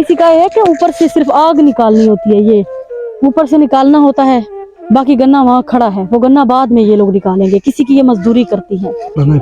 किसी का है कि ऊपर से सिर्फ आग निकालनी होती है, ये ऊपर से निकालना होता है, बाकी गन्ना वहाँ खड़ा है, वो गन्ना बाद में ये लोग निकालेंगे। किसी की ये मजदूरी करती है।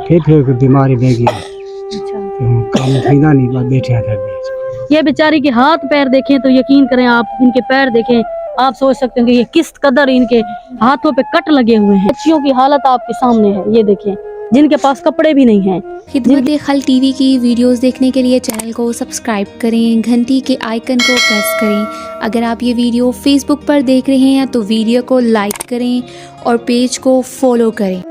फिर बीमारी बेगी काम खरीदा नहीं बात बैठे थे। ये बेचारी के हाथ पैर देखें तो यकीन करें आप, इनके पैर देखें, आप सोच सकते हैं कि ये किस कदर इनके हाथों पे कट लगे हुए हैं। बच्चियों की हालत आपके सामने है, ये देखें, जिनके पास कपड़े भी नहीं हैं। खिदमत-ए-खल्क टीवी की वीडियोस देखने के लिए चैनल को सब्सक्राइब करें, घंटी के आइकन को प्रेस करें। अगर आप ये वीडियो फेसबुक पर देख रहे हैं तो वीडियो को लाइक करें और पेज को फॉलो करें।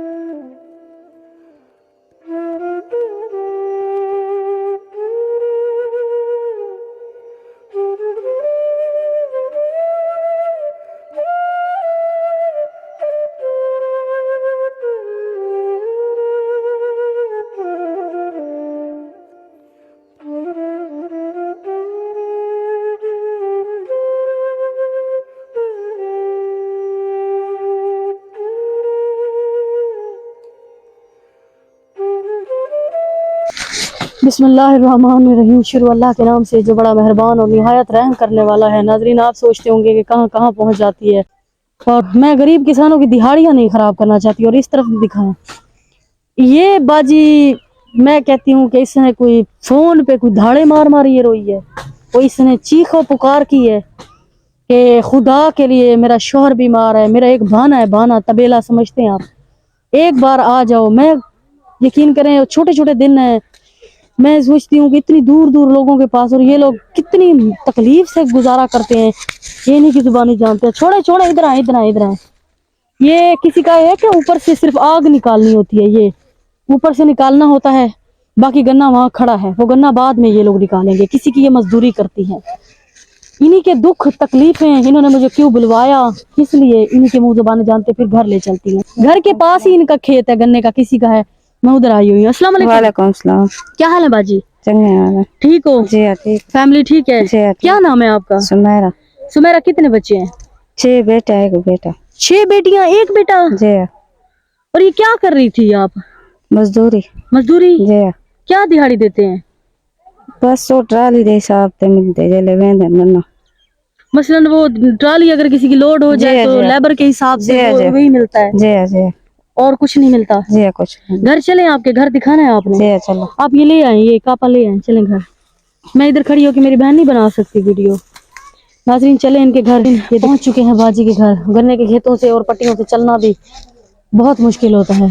बिस्मिल्लाहिर्रहमानिर्रहीम। शुरू अल्लाह के नाम से जो बड़ा मेहरबान और निहायत रहम करने वाला है। नाजरीन, आप सोचते होंगे कि कहाँ कहाँ पहुँच जाती है, और मैं गरीब किसानों की दिहाड़ियाँ नहीं ख़राब करना चाहती। और इस तरफ दिखाएं, ये बाजी मैं कहती हूँ कि इसने कोई फ़ोन पे कोई धाड़े मार मार ये रोई है, कोई इसने चीखो पुकार की है कि खुदा के लिए मेरा शोहर बीमार है, मेरा एक भाना है, भाना तबेला समझते हैं आप, एक बार आ जाओ। मैं यकीन करें छोटे छोटे दिन है, मैं सोचती हूँ कि इतनी दूर दूर लोगों के पास, और ये लोग कितनी तकलीफ से गुजारा करते हैं, ये नहीं की जुबानी जानते हैं। छोड़े छोड़े, इधर आए इधर आए इधर आए। ये किसी का है कि ऊपर से सिर्फ आग निकालनी होती है, ये ऊपर से निकालना होता है, बाकी गन्ना वहाँ खड़ा है, वो गन्ना बाद में ये लोग निकालेंगे। किसी की ये मजदूरी करती है। इन्हीं के दुख तकलीफें इन्होंने मुझे क्यों बुलवाया, इसलिए इन्हीं के मुंह जुबान जानते, फिर घर ले चलती है। घर के पास ही इनका खेत है गन्ने का, किसी का है। मैं उधर आई हुई हूँ। अस्सलाम वालेकुम। क्या हाल है बाजी? चंगे ठीक हो? जी ठीक। फैमिली ठीक है? जी क्या नाम है आपका? सुमेरा। सुमेरा, कितने बच्चे हैं? 6 बेटा एक बेटा। 6 बेटियां एक बेटा? जी। और ये क्या कर रही थी आप? मजदूरी। मजदूरी? जी। क्या दिहाड़ी देते हैं? बस वो ट्राली दे हिसाब से मिलते जले वेंदन। मसलन वो ट्राली अगर किसी की लोड हो जाए तो लेबर के हिसाब से वही मिलता है? जी जी। और कुछ नहीं मिलता? जी कुछ। घर चले, आपके घर दिखाना है आपने? जी चलो। आप ये ले आए, ये कापा ले आए, चलें घर। मैं इधर खड़ी होकर, मेरी बहन नहीं बना सकती वीडियो। नाज़रीन चले इनके घर। ये पहुंच चुके हैं बाजी के घर। गन्ने के खेतों से और पट्टियों से चलना भी बहुत मुश्किल होता है।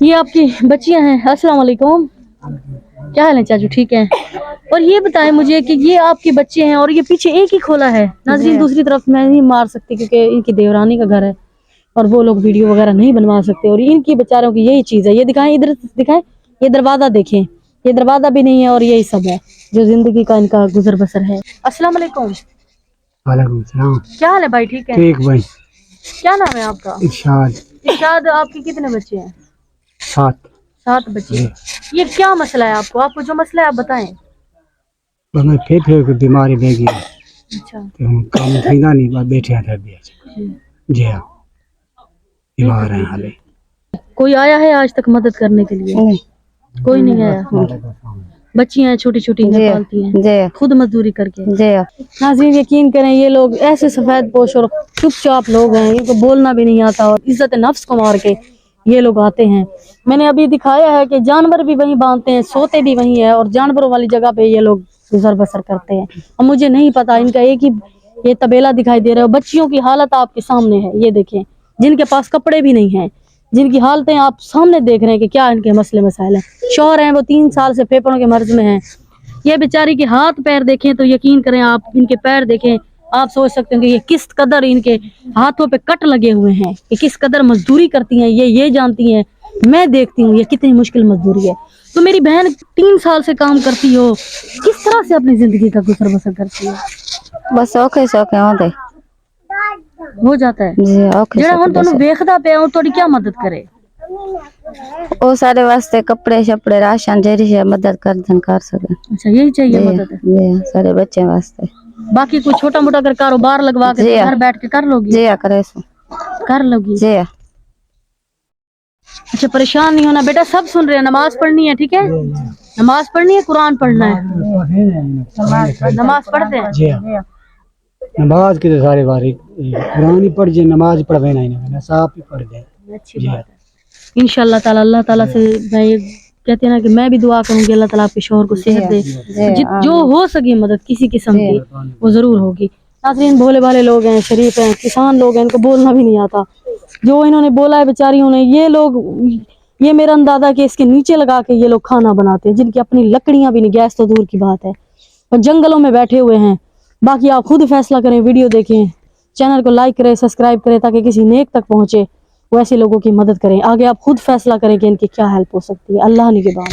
ये आपकी बच्चियां हैं। अस्सलाम वालेकुम। क्या हाल है चाचू? ठीक है। और ये बताएं मुझे कि ये आपके बच्चे हैं और ये पीछे एक ही खोला है। नाज़रीन दूसरी तरफ मैं नहीं मार सकती क्योंकि इनकी देवरानी का घर है और वो लोग वीडियो वगैरह नहीं बनवा सकते। और इनकी बेचारों की यही चीज है। ये दिखाएं, इधर दिखाएं, ये दरवाजा देखें, ये दरवाजा भी नहीं है और यही सब है जो जिंदगी का इनका गुजर बसर है। अस्सलाम वालेकुम। वालेकुम सलाम। क्या हाल है भाई? ठीक है। ठीक भाई। क्या नाम है आपका? इरशाद। इरशाद। आपके कितने बच्चे हैं? 7 बच्चे। ये क्या मसला है आपको जो मसला है आप बताएं। मैं फिर बीमारी बेगी अच्छा। काम खरीदा नहीं बात बैठे थे। जी हाँ, बीमार है हाले। कोई आया है आज तक मदद करने के लिए? नहीं। कोई नहीं आया। बच्चियां हैं छोटी छोटी, पालती हैं खुद मजदूरी करके। नाज़रीन यकीन करें, ये लोग ऐसे सफेद पोश और चुपचाप लोग हैं, इनको बोलना भी नहीं आता और इज्जत नफ्स को मार के ये लोग आते हैं। मैंने अभी दिखाया है कि जानवर भी वहीं बांधते हैं, सोते भी वहीं है और जानवरों वाली जगह पे ये लोग गुजर बसर करते हैं। और मुझे नहीं पता, इनका एक ही ये तबेला दिखाई दे रहा है। बच्चियों की हालत आपके सामने है, ये देखें, जिनके पास कपड़े भी नहीं हैं, जिनकी हालतें आप सामने देख रहे हैं कि क्या इनके मसले मसाइल हैं। शौहर हैं वो 3 साल से फेफड़ों के मर्ज में हैं। ये बेचारी के हाथ पैर देखें तो यकीन करें आप, इनके पैर देखें, आप सोच सकते हैं कि ये किस कदर इनके हाथों पे कट लगे हुए हैं, कि किस कदर मजदूरी करती हैं। ये जानती हैं, मैं देखती हूँ ये कितनी मुश्किल मजदूरी है। तो मेरी बहन 3 साल से काम करती हो, किस तरह से अपनी जिंदगी का गुजर बसर करती है? बस औखे सौखे होते हो जाता है जेड़ा हुन तोनु वेखदा पे हूं, थोड़ी क्या मदद करे? ओ सारे वास्ते कपड़े शपड़े राशन जेरी है मदद कर सके। अच्छा, यही चाहिए मदद है? जी, सारे बच्चे वास्ते। बाकी कोई छोटा मोटा अगर कारोबार लगवा के घर बैठ के कर लोगी? जी करे कर लोगी? जी। अच्छा, परेशान नहीं होना बेटा, सब सुन रहे हैं, नमाज पढ़नी है, ठीक है? नमाज पढ़नी है, कुरान पढ़ना है? नमाज पढ़ते हैं? जी हाँ, नमाज के तो सारे बारी कुरान ही पढ़ जे, नमाज पढ़वे नहीं साफ ही पढ़ दे। अच्छी बात है। इंशाअल्लाह ताला, अल्लाह ताला से मैं ये कहते हैं ना कि मैं भी दुआ करूंगी अल्लाह ताला आपके शौहर को सेहत दे, जो हो सके मदद किसी किस्म की वो जरूर होगी। नाज़रीन, भोले भाले लोग हैं, शरीफ हैं, किसान लोग हैं, इनको बोलना भी नहीं आता। जो इन्होंने बोला है बेचारियों ने, ये लोग, ये मेरा अंदाजा कि इसके नीचे लगा के ये लोग खाना बनाते हैं, जिनकी अपनी लकड़ियां भी नहीं, गैस तो दूर की बात है, और जंगलों में बैठे हुए हैं। बाकी आप खुद फैसला करें, वीडियो देखें, चैनल को लाइक करें, सब्सक्राइब करें, ताकि किसी नेक तक पहुंचे, वो ऐसे लोगों की मदद करें। आगे आप खुद फैसला करें कि इनकी क्या हेल्प हो सकती है। अल्लाह निगहबान।